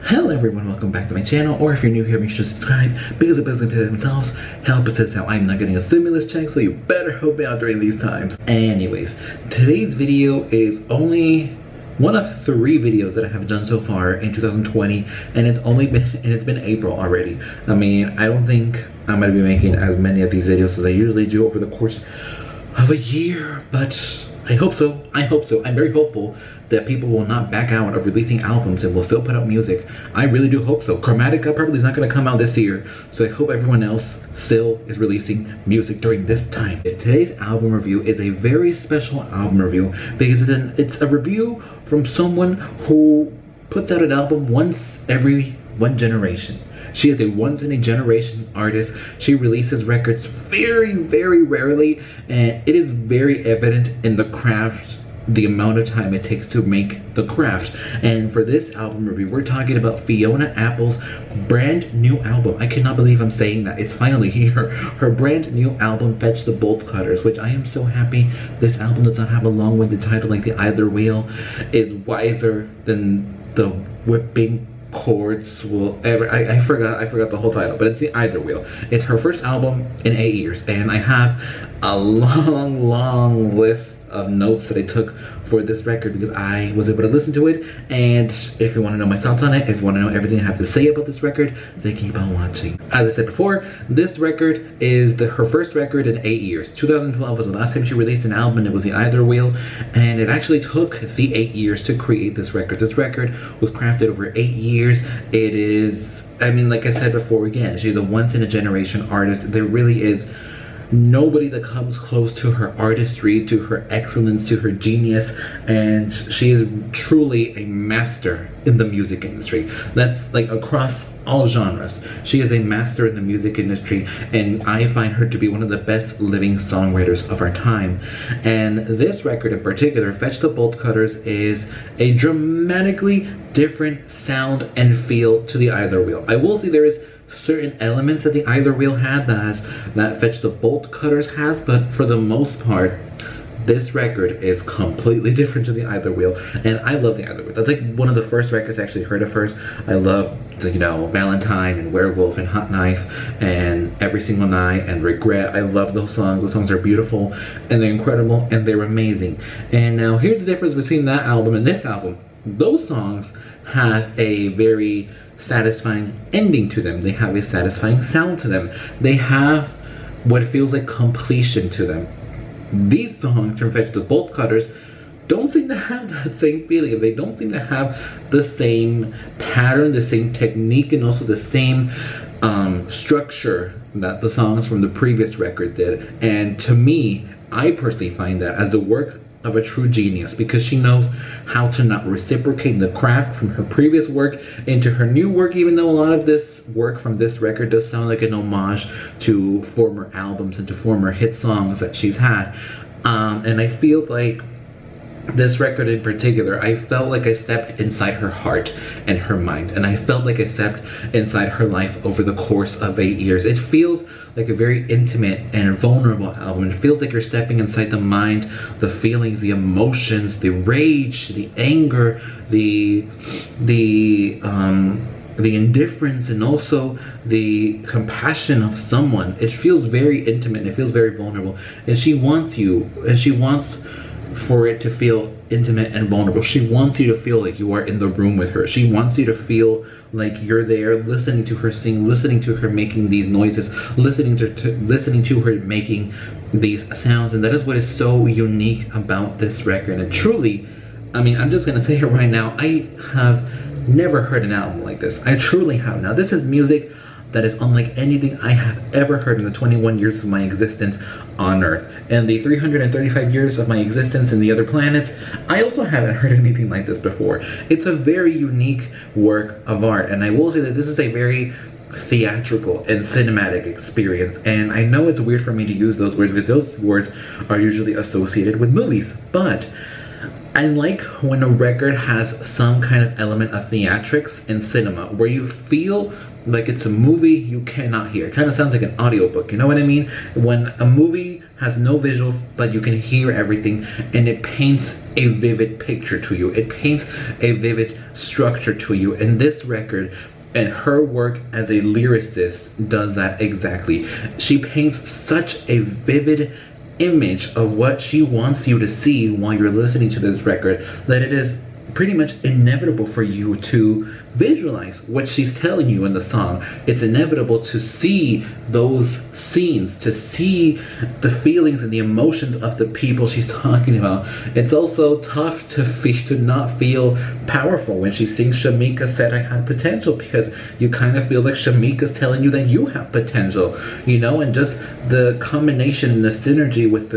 Hello everyone, welcome back to my channel, or if you're new here, make sure to subscribe because it doesn't pay themselves. Help us out, I'm not getting a stimulus check, so you better help me out during these times. Anyways, today's video is only one of 3 videos that I have done so far in 2020, and it's been April already. I mean, I don't think I'm gonna be making as many of these videos as I usually do over the course of a year, but I hope so. I'm very hopeful that people will not back out of releasing albums and will still put out music. I really do hope so. Chromatica probably is not going to come out this year, so I hope everyone else still is releasing music during this time. Today's album review is a very special album review because it's a review from someone who puts out an album once every one generation. She is a once-in-a-generation artist. She releases records very, very rarely, and it is very evident in the craft, the amount of time it takes to make the craft. And for this album review, we're talking about Fiona Apple's brand new album. I cannot believe I'm saying that. It's finally here. Her brand new album, Fetch the Bolt Cutters, which I am so happy this album does not have a long-winded title like the Either Wheel. Is wiser than the whipping chords will ever. I forgot the whole title, but it's the Either Wheel. It's her first album in 8 years, and I have a long list of notes that I took for this record because I was able to listen to it. And if you want to know my thoughts on it, if you want to know everything I have to say about this record, then keep on watching. As I said before, this record is her first record in 8 years. 2012 was the last time she released an album, and it was the Either Wheel, and it actually took the 8 years to create this record. This record was crafted over 8 years. It is, I mean, like I said before, again, she's a once-in-a-generation artist. There really is nobody that comes close to her artistry, to her excellence, to her genius, and she is truly a master in the music industry. That's like across all genres. She is a master in the music industry, and I find her to be one of the best living songwriters of our time. And this record in particular, Fetch the Bolt Cutters, is a dramatically different sound and feel to the Either Wheel. I will say there is certain elements that the Either Wheel had that Fetch the Bolt Cutters has, but for the most part, this record is completely different to the Either Wheel, and I love the Either Wheel. That's like one of the first records I actually heard at first. I love, you know, Valentine and Werewolf and Hot Knife and Every Single Night and Regret. I love those songs. Those songs are beautiful and they're incredible and they're amazing. And now here's the difference between that album and this album. Those songs have a very satisfying ending to them. They have a satisfying sound to them. They have what feels like completion to them. These songs from Fetch the Bolt Cutters don't seem to have that same feeling. They don't seem to have the same pattern, the same technique, and also the same structure that the songs from the previous record did. And to me, I personally find that as the work of a true genius, because she knows how to not reciprocate the craft from her previous work into her new work, even though a lot of this work from this record does sound like an homage to former albums and to former hit songs that she's had. And I feel like this record in particular, I felt like I stepped inside her heart and her mind, and I felt like I stepped inside her life over the course of 8 years. It feels like a very intimate and vulnerable album. It feels like you're stepping inside the mind, the feelings, the emotions, the rage, the anger, the indifference, and also the compassion of someone. It feels very intimate, it feels very vulnerable, and she wants you, and she wants for it to feel intimate and vulnerable. She wants you to feel like you are in the room with her. She wants you to feel like you're there, listening to her sing, listening to her making these noises, listening to her making these sounds. And that is what is so unique about this record. And truly, I mean, I'm just gonna say it right now, I have never heard an album like this. I truly have. Now, this is music that is unlike anything I have ever heard in the 21 years of my existence on Earth. And the 335 years of my existence in the other planets, I also haven't heard anything like this before. It's a very unique work of art, and I will say that this is a very theatrical and cinematic experience. And I know it's weird for me to use those words because those words are usually associated with movies, but I like when a record has some kind of element of theatrics in cinema, where you feel like it's a movie you cannot hear. It kind of sounds like an audiobook, you know what I mean? When a movie has no visuals, but you can hear everything, and it paints a vivid picture to you. It paints a vivid structure to you. And this record and her work as a lyricist does that exactly. She paints such a vivid image of what she wants you to see while you're listening to this record that it is pretty much inevitable for you to visualize what she's telling you in the song. It's inevitable to see those scenes, to see the feelings and the emotions of the people she's talking about. It's also tough to not feel powerful when she sings Shamika Said I Had Potential, because you kind of feel like Shamika's telling you that you have potential, you know. And just the combination and the synergy with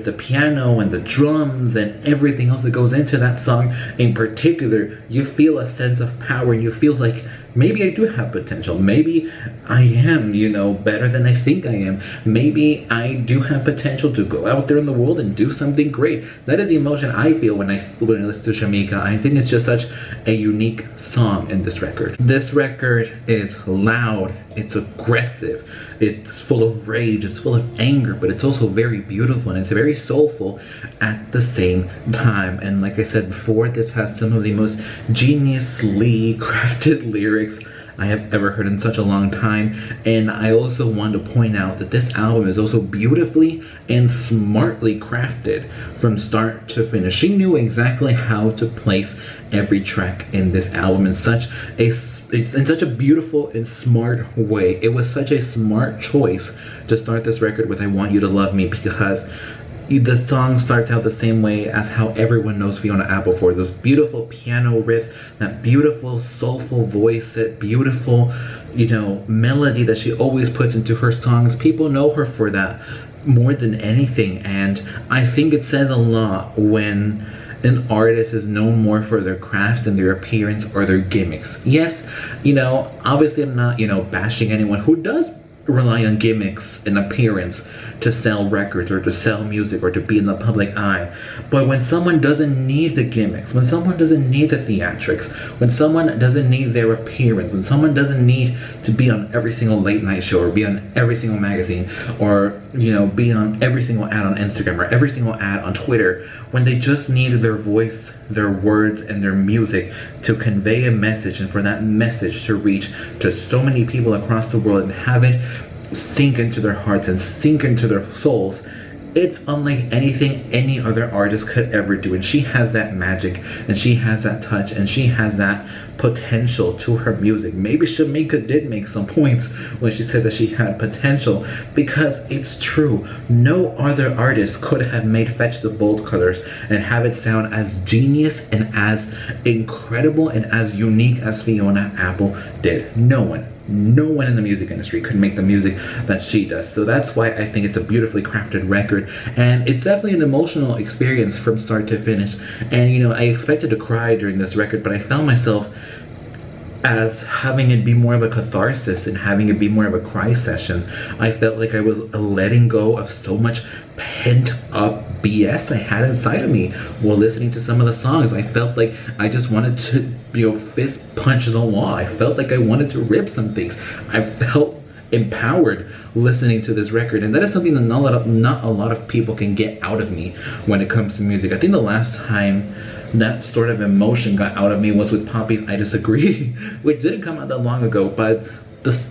the piano and the drums and everything else that goes into that song in particular, you feel a sense of power. You feel like maybe I do have potential. Maybe I am, you know, better than I think I am. Maybe I do have potential to go out there in the world and do something great. That is the emotion I feel when I listen to Shamika. I think it's just such a unique song in this record. This record is loud, it's aggressive, it's full of rage, it's full of anger, but it's also very beautiful and it's very soulful at the same time. And like I said before, this has some of the most geniusly crafted lyrics I have ever heard in such a long time. And I also want to point out that this album is also beautifully and smartly crafted from start to finish. She knew exactly how to place every track in this album in such a beautiful and smart way. It was such a smart choice to start this record with I Want You to Love Me, because the song starts out the same way as how everyone knows Fiona Apple for. Those beautiful piano riffs, that beautiful soulful voice, that beautiful, you know, melody that she always puts into her songs. People know her for that more than anything, and I think it says a lot when an artist is known more for their craft than their appearance or their gimmicks. Yes, you know, obviously I'm not, you know, bashing anyone who does rely on gimmicks and appearance to sell records or to sell music or to be in the public eye. But when someone doesn't need the gimmicks, when someone doesn't need the theatrics, when someone doesn't need their appearance, when someone doesn't need to be on every single late night show or be on every single magazine or, you know, be on every single ad on Instagram or every single ad on Twitter, when they just need their voice, their words, and their music to convey a message, and for that message to reach to so many people across the world and have it sink into their hearts and sink into their souls, it's unlike anything any other artist could ever do. And she has that magic, and she has that touch, and she has that potential to her music. Maybe Shamika did make some points when she said that she had potential, because it's true. No other artist could have made Fetch the Bolt Colors and have it sound as genius and as incredible and as unique as Fiona Apple did. No one in the music industry could make the music that she does. So that's why I think it's a beautifully crafted record, and it's definitely an emotional experience from start to finish. And you know, I expected to cry during this record, but I found myself as having it be more of a catharsis and having it be more of a cry session. I felt like I was letting go of so much pent up BS I had inside of me while listening to some of the songs. I felt like I just wanted to, you know, fist punch the wall. I felt like I wanted to rip some things. I felt empowered listening to this record, and that is something that not a lot of people can get out of me when it comes to music. I think the last time that sort of emotion got out of me was with Poppy's I Disagree, which didn't come out that long ago, but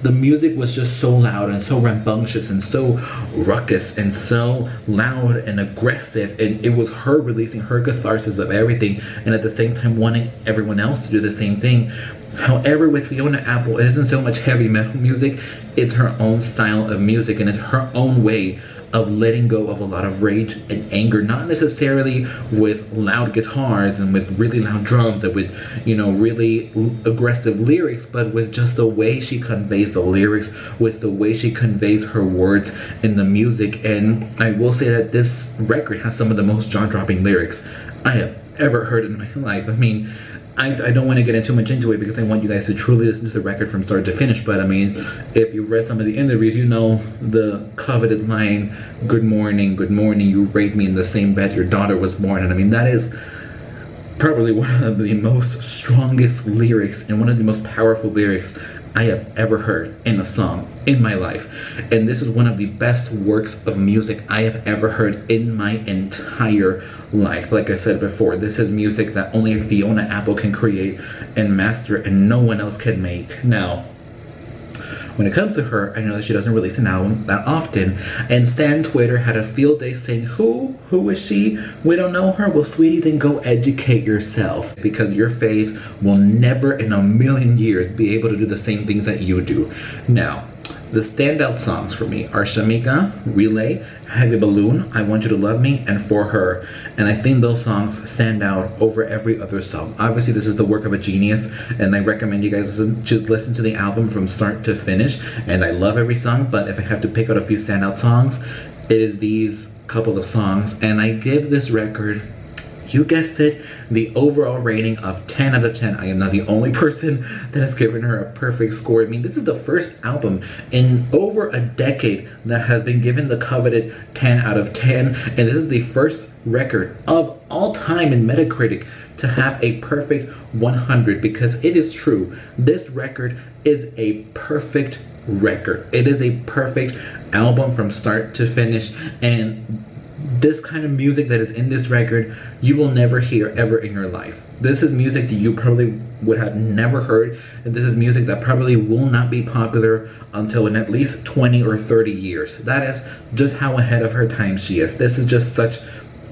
the music was just so loud and so rambunctious and so ruckus and so loud and aggressive, and it was her releasing her catharsis of everything and at the same time wanting everyone else to do the same thing. However, with Fiona Apple, it isn't so much heavy metal music, it's her own style of music, and it's her own way of letting go of a lot of rage and anger, not necessarily with loud guitars and with really loud drums and with, you know, really aggressive lyrics, but with just the way she conveys the lyrics, with the way she conveys her words in the music. And I will say that this record has some of the most jaw-dropping lyrics I have ever heard in my life. I mean, I don't want to get too much into it because I want you guys to truly listen to the record from start to finish, but I mean, if you've read some of the interviews, you know the coveted line, good morning, you raped me in the same bed your daughter was born. And I mean, that is probably one of the most strongest lyrics and one of the most powerful lyrics I have ever heard in a song in my life. And this is one of the best works of music I have ever heard in my entire life. Like I said before, this is music that only Fiona Apple can create and master and no one else can make. Now, when it comes to her, I know that she doesn't release an album that often, and Stan Twitter had a field day saying, who is she? We don't know her. Well, sweetie, then go educate yourself, because your faves will never in a million years be able to do the same things that you do. Now, the standout songs for me are Shamika, Relay, Heavy Balloon, I Want You to Love Me, and For Her. And I think those songs stand out over every other song. Obviously, this is the work of a genius, and I recommend you guys listen to the album from start to finish. And I love every song, but if I have to pick out a few standout songs, it is these couple of songs. And I give this record, you guessed it, the overall rating of 10 out of 10. I am not the only person that has given her a perfect score. I mean, this is the first album in over a decade that has been given the coveted 10 out of 10. And this is the first record of all time in Metacritic to have a perfect 100, because it is true. This record is a perfect record. It is a perfect album from start to finish, and this kind of music that is in this record, you will never hear ever in your life. This is music that you probably would have never heard, and this is music that probably will not be popular until in at least 20 or 30 years. That is just how ahead of her time she is. This is just such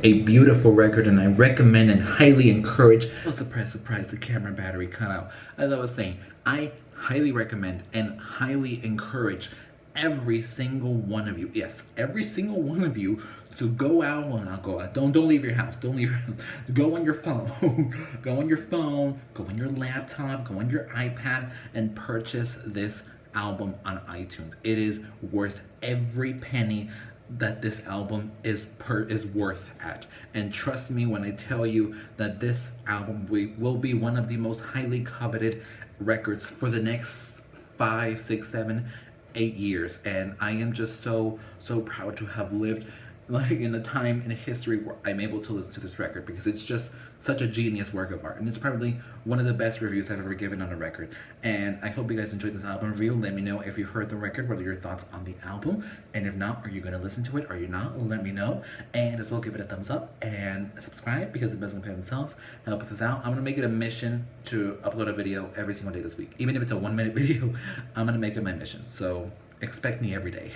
a beautiful record, and I recommend and highly encourage. Oh, surprise, the camera battery cut out. As I was saying, I highly recommend and highly encourage every single one of you, yes, every single one of you, to go out, well, not go out, don't leave your house, don't leave your house, go on your phone, go on your phone, go on your laptop, go on your iPad, and purchase this album on iTunes. It is worth every penny that this album is worth at. And trust me when I tell you that this album will be one of the most highly coveted records for the next 5, 6, 7, 8 years. And I am just so proud to have lived like in a time in history where I'm able to listen to this record, because it's just such a genius work of art, and it's probably one of the best reviews I've ever given on a record. And I hope you guys enjoyed this album review. Let me know if you've heard the record, what are your thoughts on the album, and if not, are you going to listen to it, are you not? Let me know. And as well, give it a thumbs up and subscribe, because it doesn't pay themselves. Help us out. I'm going to make it a mission to upload a video every single day this week. Even if it's a 1-minute video, I'm going to make it my mission. So expect me every day.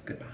Goodbye.